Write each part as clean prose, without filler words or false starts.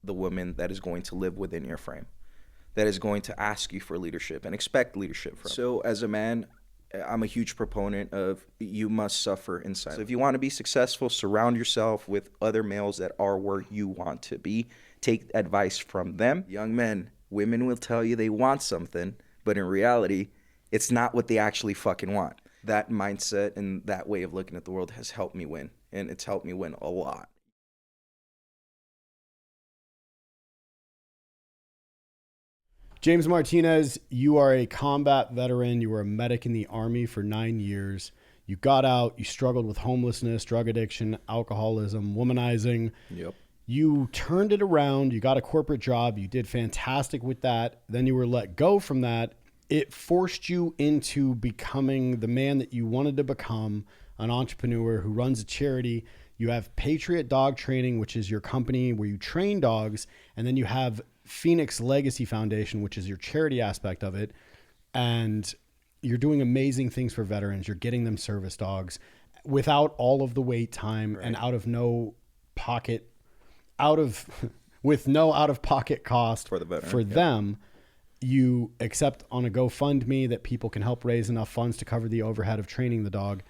the woman that is going to live within your frame, that is going to ask you for leadership and expect leadership from you. So as a man, I'm a huge proponent of you must suffer in silence. So if you want to be successful, surround yourself with other males that are where you want to be. Take advice from them. Young men, women will tell you they want something, but in reality, it's not what they actually fucking want. That mindset and that way of looking at the world has helped me win, and it's helped me win a lot. James Martinez, you are a combat veteran. You were a medic in the Army for 9 years. You got out. You struggled with homelessness, drug addiction, alcoholism, womanizing. Yep. You turned it around. You got a corporate job. You did fantastic with that. Then you were let go from that. It forced you into becoming the man that you wanted to become, an entrepreneur who runs a charity. You have Patriot Dog Training, which is your company where you train dogs. And then you have Phoenix Legacy Foundation, which is your charity aspect of it. And you're doing amazing things for veterans. You're getting them service dogs without all of the wait time, right, and with no out-of-pocket cost for the veteran, for them. You accept on a GoFundMe that people can help raise enough funds to cover the overhead of training the dog.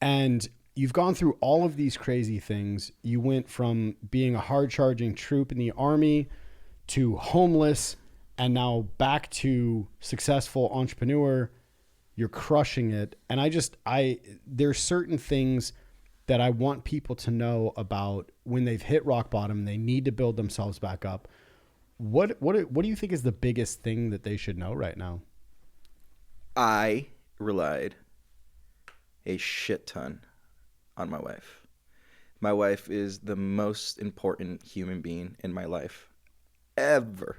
And you've gone through all of these crazy things. You went from being a hard-charging troop in the Army to homeless, and now back to successful entrepreneur. You're crushing it. And there's certain things that I want people to know about when they've hit rock bottom. They need to build themselves back up. What do you think is the biggest thing that they should know right now? I relied a shit ton on my wife. My wife is the most important human being in my life ever.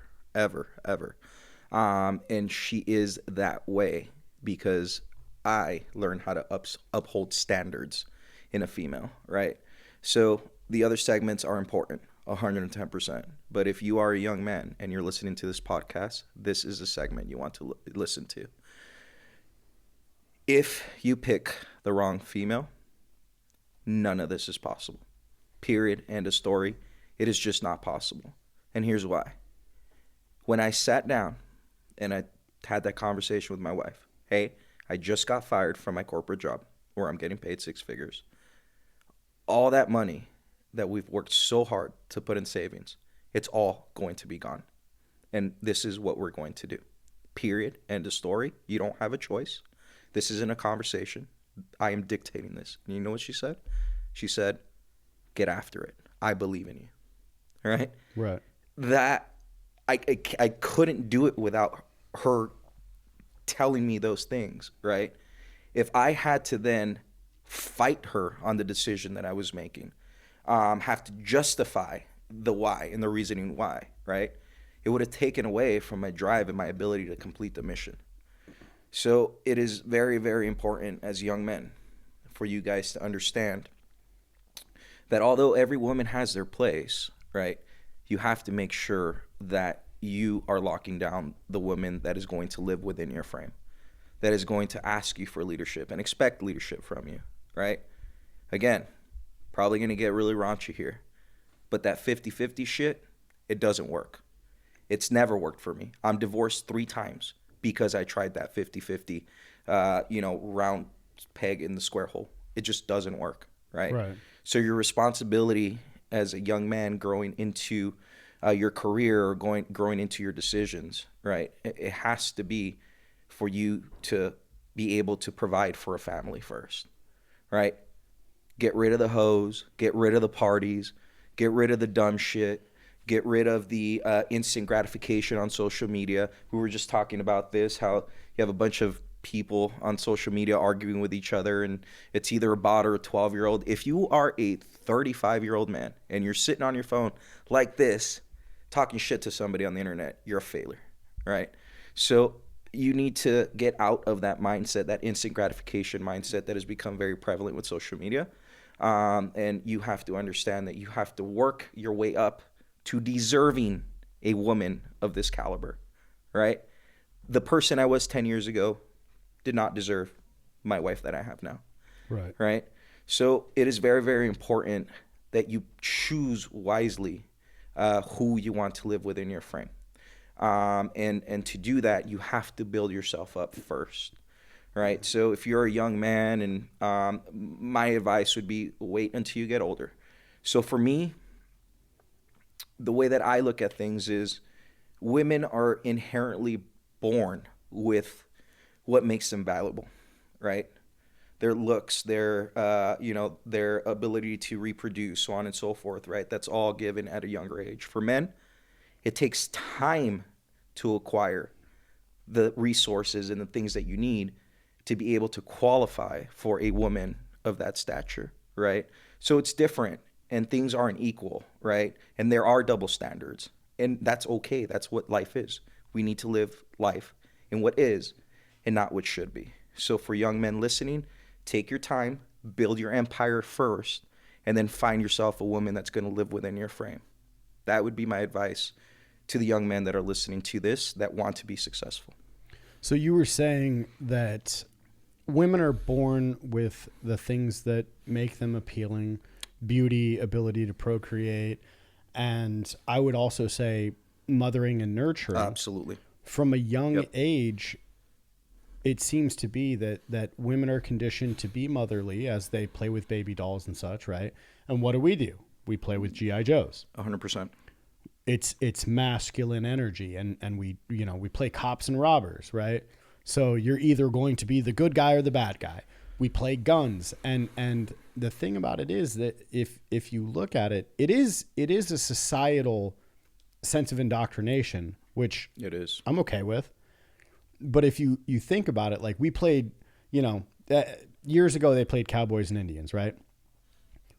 And she is that way because I learned how to uphold standards in a female, right? So the other segments are important, 110%. But if you are a young man and you're listening to this podcast, this is a segment you want to listen to. If you pick the wrong female, none of this is possible. Period. End of story. It is just not possible. And here's why. When I sat down and I had that conversation with my wife, hey, I just got fired from my corporate job where I'm getting paid 6 figures. All that money that we've worked so hard to put in savings, it's all going to be gone. And this is what we're going to do. Period. End of story. You don't have a choice. This isn't a conversation. I am dictating this. And you know what she said? She said, get after it. I believe in you. All right? Right. That I couldn't do it without her telling me those things, right? If I had to then fight her on the decision that I was making, have to justify the why and the reasoning why, right? It would have taken away from my drive and my ability to complete the mission. So it is very, very important as young men for you guys to understand that although every woman has their place, right, you have to make sure that you are locking down the woman that is going to live within your frame, that is going to ask you for leadership and expect leadership from you, right? Again, probably going to get really raunchy here, but that 50-50 shit, it doesn't work. It's never worked for me. I'm divorced 3 times because I tried that 50-50, round peg in the square hole. It just doesn't work, right? Right. So your responsibility as a young man growing into your career or growing into your decisions, right? It has to be for you to be able to provide for a family first, right? Get rid of the hoes, get rid of the parties, get rid of the dumb shit, get rid of the instant gratification on social media. We were just talking about this, how you have a bunch of people on social media arguing with each other and it's either a bot or a 12-year-old. If you are a 35-year-old man and you're sitting on your phone like this, talking shit to somebody on the internet, you're a failure, right? So you need to get out of that mindset, that instant gratification mindset that has become very prevalent with social media. And you have to understand that you have to work your way up to deserving a woman of this caliber, right? The person I was 10 years ago did not deserve my wife that I have now, right? So it is very, very important that you choose wisely who you want to live within your frame. And to do that, you have to build yourself up first, right? So if you're a young man, and my advice would be wait until you get older. So for me, the way that I look at things is women are inherently born with what makes them valuable, right? Their looks, their ability to reproduce, so on and so forth, right? That's all given at a younger age. For men, it takes time to acquire the resources and the things that you need to be able to qualify for a woman of that stature, right? So it's different, and things aren't equal, right? And there are double standards, and that's okay. That's what life is. We need to live life in what is and not what should be. So for young men listening, take your time, build your empire first, and then find yourself a woman that's going to live within your frame. That would be my advice to the young men that are listening to this that want to be successful. So you were saying that women are born with the things that make them appealing: beauty, ability to procreate, and I would also say mothering and nurturing. Absolutely. From a young age, it seems to be that women are conditioned to be motherly as they play with baby dolls and such, right? And what do? We play with G.I. Joes. 100%. It's masculine energy, and we play cops and robbers, right? So you're either going to be the good guy or the bad guy. We play guns, and the thing about it is that if you look at it, it is a societal sense of indoctrination, which it is. I'm okay with. But if you think about it, like we played, years ago they played Cowboys and Indians, right?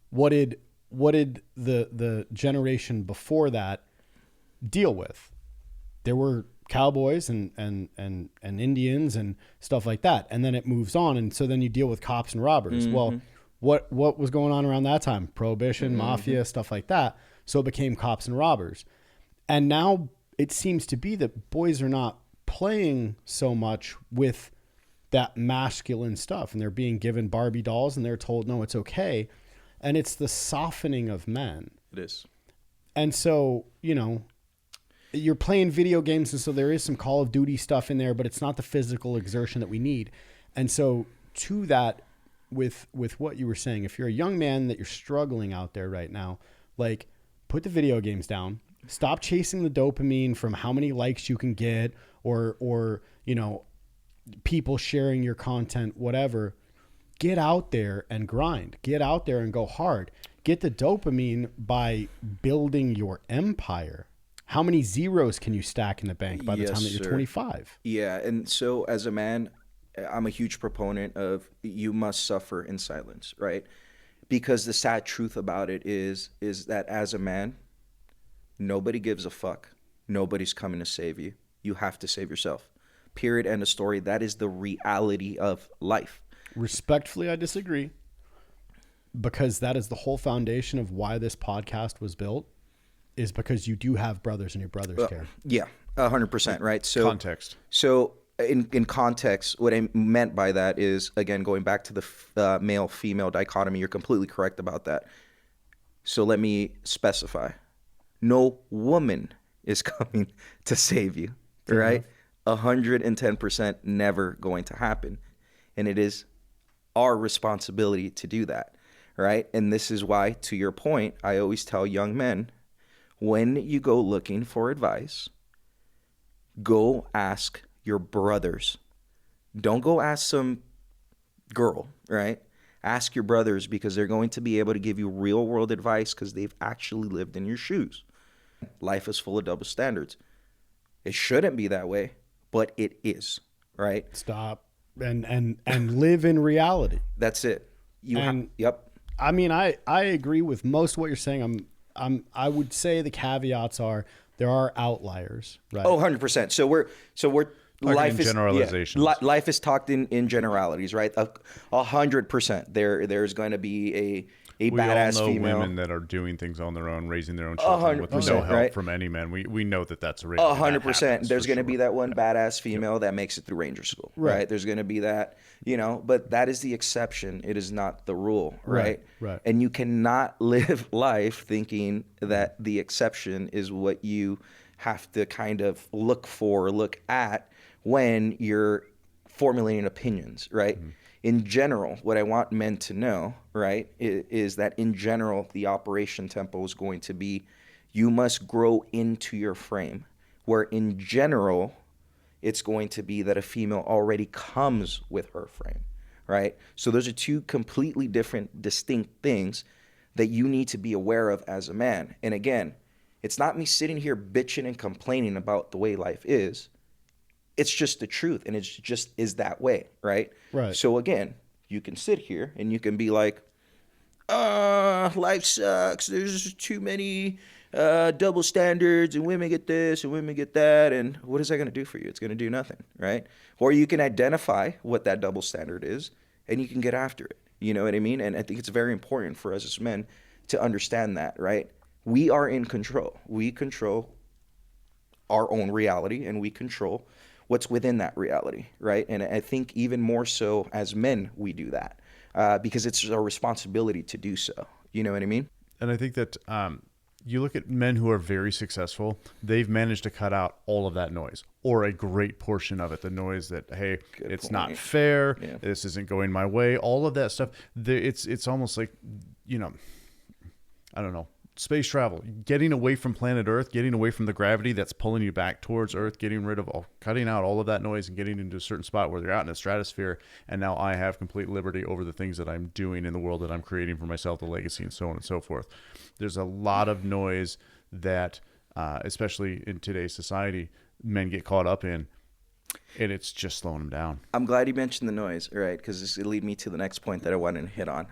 What did the generation before that deal with? There were cowboys and Indians and stuff like that, and then it moves on, and so then you deal with cops and robbers. Mm-hmm. Well, what was going on around that time? Prohibition, mafia, stuff like that. So it became cops and robbers, and now it seems to be that boys are not playing so much with that masculine stuff, and they're being given Barbie dolls, and they're told no, it's okay, and it's the softening of men. It is. And so you're playing video games, and so there is some Call of Duty stuff in there, but it's not the physical exertion that we need. And so to that, with what you were saying, if you're a young man that you're struggling out there right now, like, put the video games down, stop chasing the dopamine from how many likes you can get, or people sharing your content, whatever. Get out there and grind. Get out there and go hard. Get the dopamine by building your empire. How many zeros can you stack in the bank by the time that you're 25? Yeah, and so as a man, I'm a huge proponent of you must suffer in silence, right? Because the sad truth about it is that as a man, nobody gives a fuck. Nobody's coming to save you. You have to save yourself. Period. End of story. That is the reality of life. Respectfully, I disagree, because that is the whole foundation of why this podcast was built, is because you do have brothers and your brothers care. Yeah, 100%, right? So context. So in context, what I meant by that is, again, going back to the male-female dichotomy, you're completely correct about that. So let me specify. No woman is coming to save you, right? 110% never going to happen. And it is our responsibility to do that, right? And this is why, to your point, I always tell young men, when you go looking for advice, go ask your brothers. Don't go ask some girl, right? Ask your brothers, because they're going to be able to give you real world advice because they've actually lived in your shoes. Life is full of double standards. It shouldn't be that way, but it is, right? Stop and live in reality. That's it. Yep. I mean, I agree with most of what you're saying. I would say the caveats are there are outliers, right? Oh, 100%. So we're life is generalizations. Life is talked in generalities, right? 100%. There's going to be a We all badass know female. women that are doing things on their own, raising their own A children hundred with no percent, help right? from any man. We know that that's a reality. 100%. There's going to be that one badass female that makes it through Ranger School, right? There's going to be that, but that is the exception. It is not the rule, right? Right. And you cannot live life thinking that the exception is what you have to kind of look at when you're formulating opinions, right? In general, what I want men to know, right, is that in general, the operation tempo is going to be you must grow into your frame, where in general, it's going to be that a female already comes with her frame, right? So those are two completely different, distinct things that you need to be aware of as a man. And again, it's not me sitting here bitching and complaining about the way life is. It's just the truth, and it just is that way, right? Right. So again, you can sit here and you can be like, life sucks. There's too many double standards, and women get this and women get that. And what is that going to do for you? It's going to do nothing, right? Or you can identify what that double standard is, and you can get after it. You know what I mean? And I think it's very important for us as men to understand that, right? We are in control. We control our own reality, and we control what's within that reality, right? And I think even more so as men, we do that because it's our responsibility to do so. You know what I mean? And I think that you look at men who are very successful, they've managed to cut out all of that noise, or a great portion of it. The noise that, hey, it's not fair, this isn't going my way, all of that stuff. It's almost like, I don't know, space travel, getting away from planet Earth, getting away from the gravity that's pulling you back towards Earth, cutting out all of that noise and getting into a certain spot where you're out in the stratosphere. And now I have complete liberty over the things that I'm doing in the world that I'm creating for myself, the legacy, and so on and so forth. There's a lot of noise that, especially in today's society, men get caught up in, and it's just slowing them down. I'm glad you mentioned the noise, right? Because this will lead me to the next point that I wanted to hit on.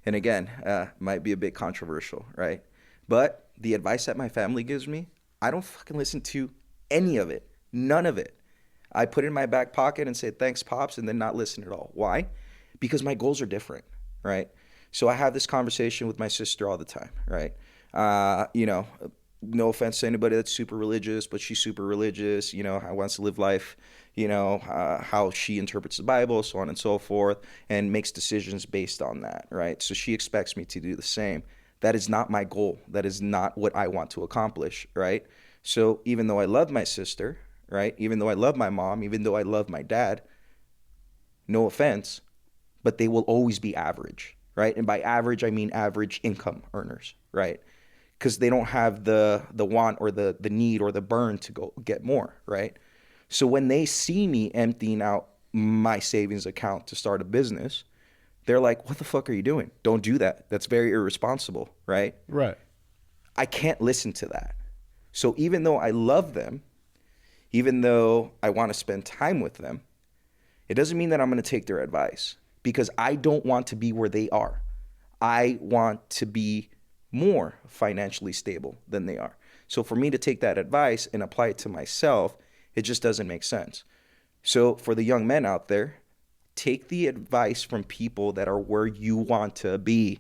And again, might be a bit controversial, right? But the advice that my family gives me, I don't fucking listen to any of it. None of it. I put it in my back pocket and say, thanks, Pops, and then not listen at all. Why? Because my goals are different, right? So I have this conversation with my sister all the time, right? No offense to anybody that's super religious, but she's super religious, wants to live life, how she interprets the Bible, so on and so forth, and makes decisions based on that, right? So she expects me to do the same. That is not my goal. That is not what I want to accomplish, right? So even though I love my sister, right? Even though I love my mom, even though I love my dad, no offense, but they will always be average, right? And by average, I mean average income earners, right? Because they don't have the want or the need or the burn to go get more, right? So when they see me emptying out my savings account to start a business, they're like, what the fuck are you doing? Don't do that. That's very irresponsible, right? Right. I can't listen to that. So even though I love them, even though I want to spend time with them, it doesn't mean that I'm going to take their advice, because I don't want to be where they are. I want to be more financially stable than they are. So for me to take that advice and apply it to myself, it just doesn't make sense. So for the young men out there, take the advice from people that are where you want to be,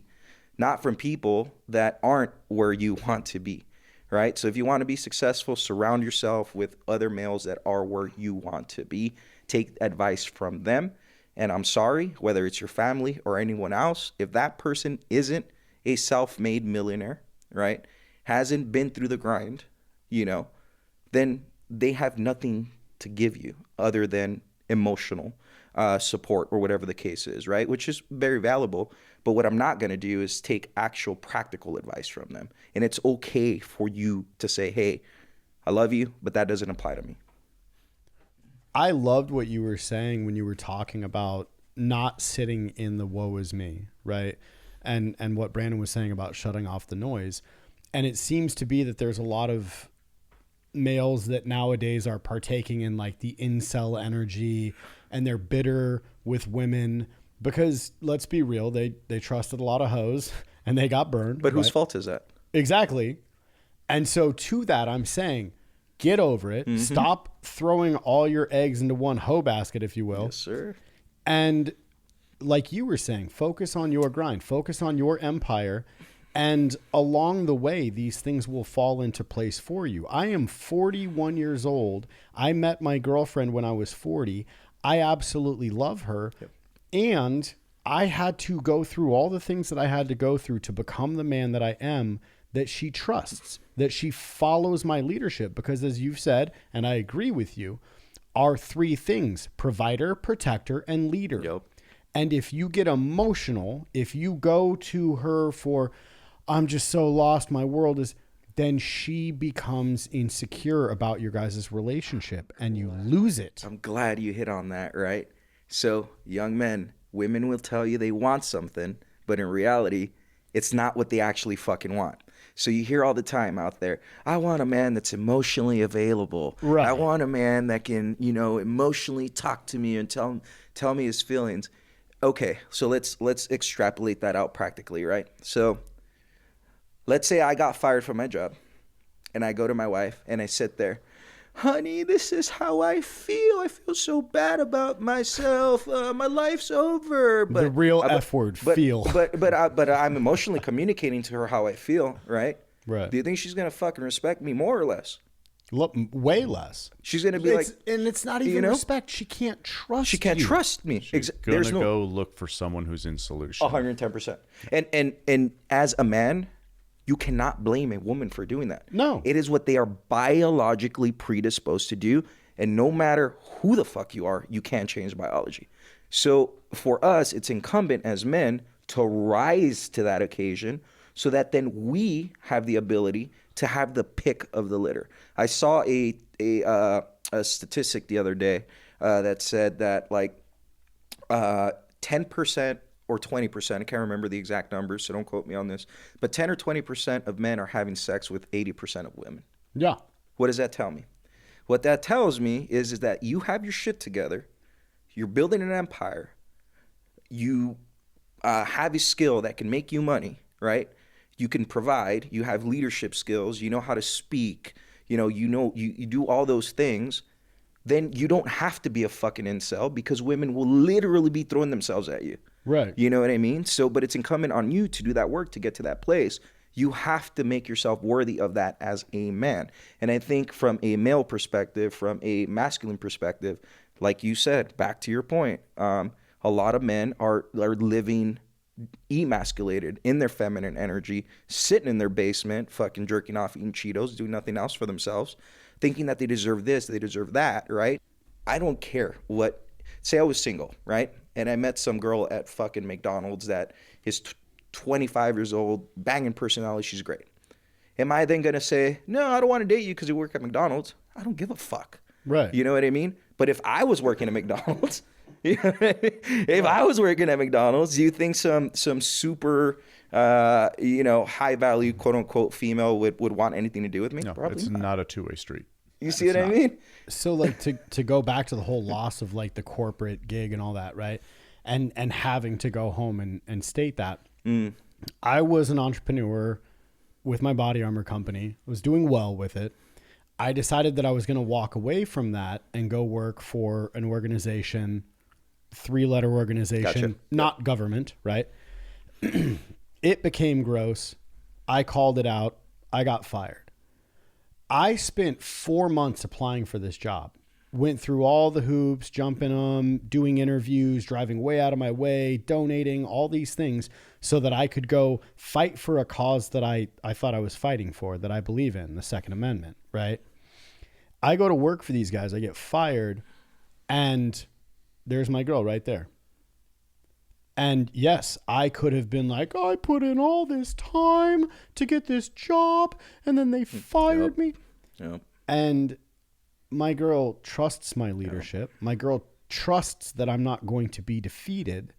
not from people that aren't where you want to be, right? So if you want to be successful, surround yourself with other males that are where you want to be. Take advice from them. And I'm sorry, whether it's your family or anyone else, if that person isn't a self-made millionaire, right, hasn't been through the grind, then they have nothing to give you other than emotional support or whatever the case is, right? Which is very valuable. But what I'm not going to do is take actual practical advice from them. And it's okay for you to say, hey, I love you, but that doesn't apply to me. I loved what you were saying when you were talking about not sitting in the woe is me, right? And what Brandon was saying about shutting off the noise. And it seems to be that there's a lot of males that nowadays are partaking in like the incel energy, and they're bitter with women because, let's be real, they trusted a lot of hoes and they got burned. But whose fault is that? Exactly. And so to that, I'm saying, get over it. Mm-hmm. Stop throwing all your eggs into one hoe basket, if you will. Yes, sir. And like you were saying, focus on your grind, focus on your empire. And along the way, these things will fall into place for you. I am 41 years old. I met my girlfriend when I was 40. I absolutely love her. Yep. And I had to go through all the things that I had to go through to become the man that I am, that she trusts, that she follows my leadership. Because as you've said, and I agree with you, are three things: provider, protector, and leader. Yep. And if you get emotional, if you go to her for, I'm just so lost, my world is, then she becomes insecure about your guys' relationship and you lose it. I'm glad you hit on that, right? So, young men, women will tell you they want something, but in reality, it's not what they actually fucking want. So you hear all the time out there, I want a man that's emotionally available. Right. I want a man that can, emotionally talk to me and tell me his feelings. Okay, so let's extrapolate that out practically, right? So let's say I got fired from my job and I go to my wife and I sit there, honey, this is how I feel. I feel so bad about myself. My life's over. But the real F word, feel. But I'm emotionally communicating to her how I feel, right? Right. Do you think she's going to fucking respect me more or less? Look, way less. She's going to be like, and it's not even respect. She can't trust she can't you. trust me. She's gonna go look for someone who's in solution. 110%. And as a man, you cannot blame a woman for doing that. No. It is what they are biologically predisposed to do. And no matter who the fuck you are, you can't change biology. So for us, it's incumbent as men to rise to that occasion so that then we have the ability to have the pick of the litter. I saw a statistic the other day that said that 10% or 20%, I can't remember the exact numbers, so don't quote me on this, but 10 or 20% of men are having sex with 80% of women. Yeah. What does that tell me? What that tells me is that you have your shit together, you're building an empire, you have a skill that can make you money, right? You can provide, you have leadership skills, you know how to speak, you do all those things. Then you don't have to be a fucking incel because women will literally be throwing themselves at you. Right. You know what I mean? So, but it's incumbent on you to do that work to get to that place. You have to make yourself worthy of that as a man. And I think from a male perspective, from a masculine perspective, like you said, back to your point, a lot of men are living emasculated in their feminine energy, sitting in their basement, fucking jerking off, eating Cheetos, doing nothing else for themselves, thinking that they deserve this, they deserve that, right? I don't care what, say I was single, right? And I met some girl at fucking McDonald's that is 25 years old, banging personality, she's great. Am I then going to say, no, I don't want to date you because you work at McDonald's? I don't give a fuck. Right. You know what I mean? But if I was working at McDonald's, if I was working at McDonald's, do you think some super, high value, quote unquote, female would want anything to do with me? No, Probably it's not a two-way street. You see what I mean? So like to go back to the whole loss of like the corporate gig and all that, right? And having to go home and state that. I was an entrepreneur with my body armor company, was doing well with it. I decided that I was going to walk away from that and go work for an organization, 3-letter organization, Gotcha. not government, right? It became gross. I called it out. I got fired. I spent 4 months applying for this job. Went through all the hoops, jumping them, doing interviews, driving way out of my way, donating, all these things so that I could go fight for a cause that I thought I was fighting for, that I believe in, the Second Amendment, right? I go to work for these guys. I get fired, and there's my girl right there. And yes, I could have been like, I put in all this time to get this job, and then they fired me. Yep. And my girl trusts my leadership. My girl trusts that I'm not going to be defeated.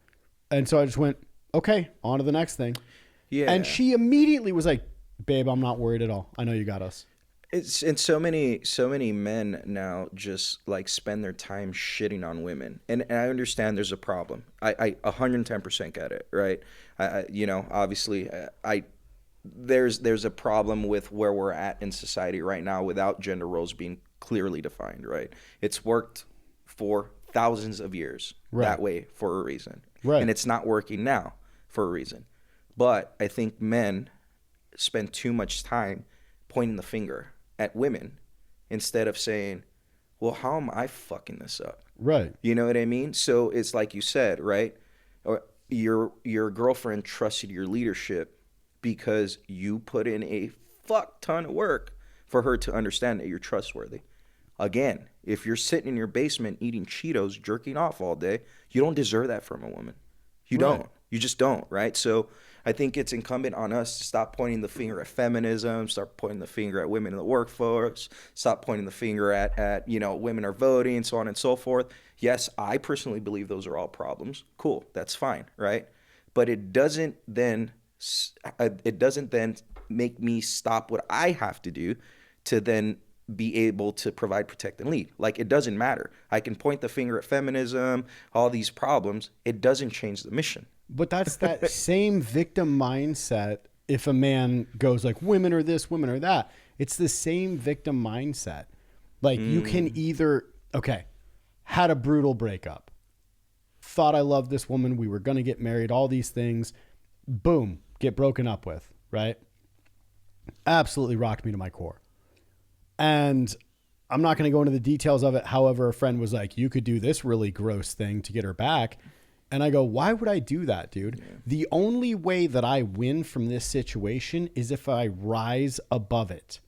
And so I just went, okay, on to the next thing. Yeah. And she immediately was like, babe, I'm not worried at all. I know you got us. It's and so many men now just like spend their time shitting on women, and I understand there's a problem. I 110% get it, right? Obviously, there's a problem with where we're at in society right now without gender roles being clearly defined, right? It's worked for thousands of years that way for a reason, Right. And it's not working now for a reason. But I think men spend too much time pointing the finger at women instead of saying, well, how am I fucking this up? Right. You know what I mean? So it's like you said, right? Or your girlfriend trusted your leadership because you put in a fuck ton of work for her to understand that you're trustworthy. Again, if you're sitting in your basement eating Cheetos, jerking off all day, you don't deserve that from a woman. You Right. don't. You just don't, right? So I think it's incumbent on us to stop pointing the finger at feminism, start pointing the finger at women in the workforce, stop pointing the finger at women are voting, so on and so forth. Yes, I personally believe those are all problems. Cool, that's fine, right? But it doesn't then make me stop what I have to do to then be able to provide, protect, and lead. Like, it doesn't matter. I can point the finger at feminism, all these problems. It doesn't change the mission. But that's that same victim mindset. If a man goes like, women are this, women are that, it's the same victim mindset. Like, you can either, okay, had a brutal breakup, thought I loved this woman, we were going to get married, all these things, boom, get broken up with, right? Absolutely rocked me to my core. And I'm not going to go into the details of it. However, a friend was like, you could do this really gross thing to get her back. And I go, why would I do that, dude? Yeah. The only way that I win from this situation is if I rise above it.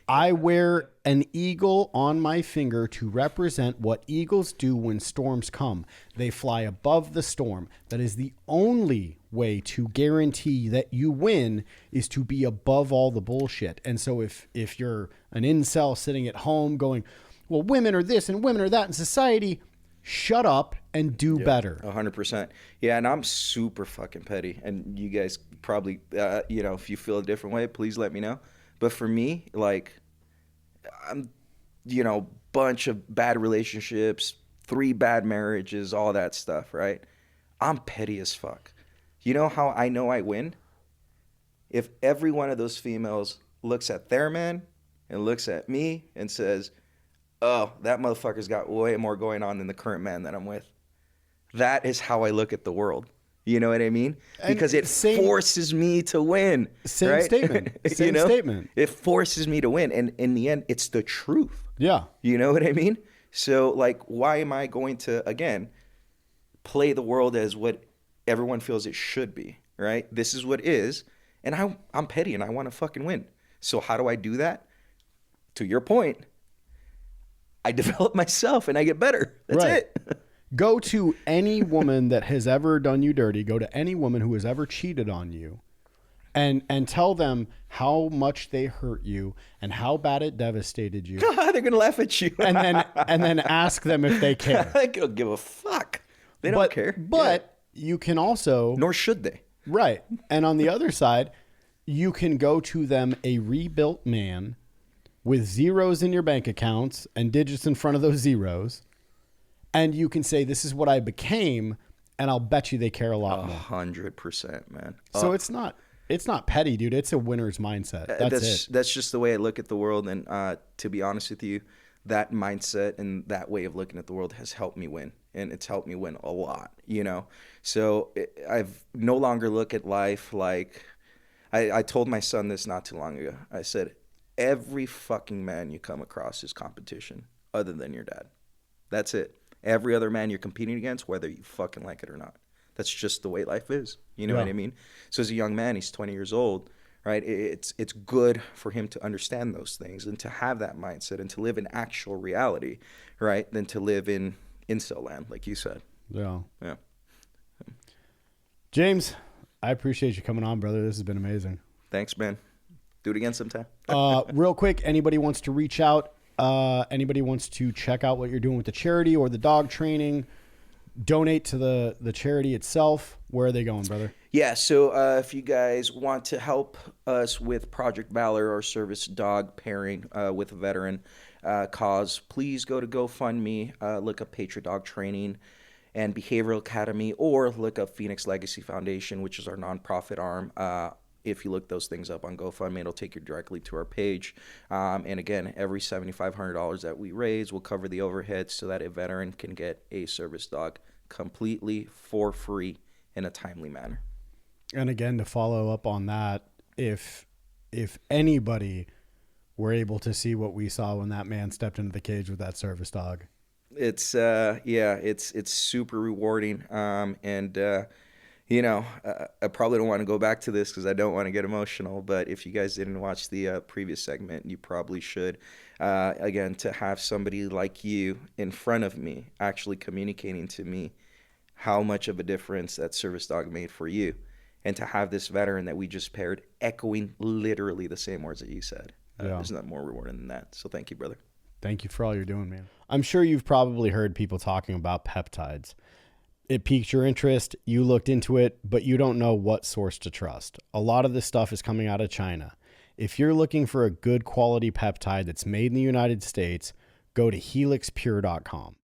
I wear an eagle on my finger to represent what eagles do when storms come. They fly above the storm. That is the only way to guarantee that you win, is to be above all the bullshit. And so if you're an incel sitting at home going, well, women are this and women are that in society, shut up and do better. 100%. Yeah, and I'm super fucking petty. And you guys probably, if you feel a different way, please let me know. But for me, like, I'm, bunch of bad relationships, 3 bad marriages, all that stuff, right? I'm petty as fuck. You know how I know I win? If every one of those females looks at their man and looks at me and says, oh, that motherfucker's got way more going on than the current man that I'm with. That is how I look at the world. You know what I mean? Because it forces me to win. Same right? statement. Same statement. It forces me to win. And in the end, it's the truth. Yeah. You know what I mean? So, like, why am I going to, again, play the world as what everyone feels it should be, right? This is what is. And I'm petty and I want to fucking win. So how do I do that? To your point, I develop myself and I get better. That's it. Go to any woman that has ever done you dirty. Go to any woman who has ever cheated on you and tell them how much they hurt you and how bad it devastated you. They're going to laugh at you. and then ask them if they care. They don't give a fuck. They don't care. But you can also... Nor should they. Right. And on the other side, you can go to them a rebuilt man with zeros in your bank accounts and digits in front of those zeros. And you can say, this is what I became. And I'll bet you they care a lot more. 100%, man. So it's not petty, dude. It's a winner's mindset. That's it. That's just the way I look at the world. And to be honest with you, that mindset and that way of looking at the world has helped me win. And it's helped me win a lot, So I've no longer look at life like... I told my son this not too long ago. I said, every fucking man you come across is competition other than your dad. That's it. Every other man you're competing against, whether you fucking like it or not. That's just the way life is. You know what I mean? So as a young man, he's 20 years old, right? It's good for him to understand those things and to have that mindset and to live in actual reality, right? Than to live in incel land, like you said. Yeah. Yeah. James, I appreciate you coming on, brother. This has been amazing. Thanks, man. Do it again sometime. Real quick, anybody wants to reach out, anybody wants to check out what you're doing with the charity or the dog training, donate to the charity itself, where are they going, brother? Yeah, so if you guys want to help us with Project Valor or service dog pairing with a veteran cause, please go to GoFundMe, look up Patriot Dog Training and Behavioral Academy, or look up Phoenix Legacy Foundation, which is our nonprofit arm. If you look those things up on GoFundMe, it'll take you directly to our page. And again, every $7,500 that we raise will cover the overhead so that a veteran can get a service dog completely for free in a timely manner. And again, to follow up on that, if anybody were able to see what we saw when that man stepped into the cage with that service dog, It's it's super rewarding. I probably don't want to go back to this because I don't want to get emotional. But if you guys didn't watch the previous segment, you probably should. Again, to have somebody like you in front of me actually communicating to me how much of a difference that service dog made for you, and to have this veteran that we just paired echoing literally the same words that you said. There's nothing more rewarding than that. So thank you, brother. thank you for all you're doing, man. I'm sure you've probably heard people talking about peptides. It piqued your interest, you looked into it, but you don't know what source to trust. A lot of this stuff is coming out of China. If you're looking for a good quality peptide that's made in the United States, go to helixpure.com.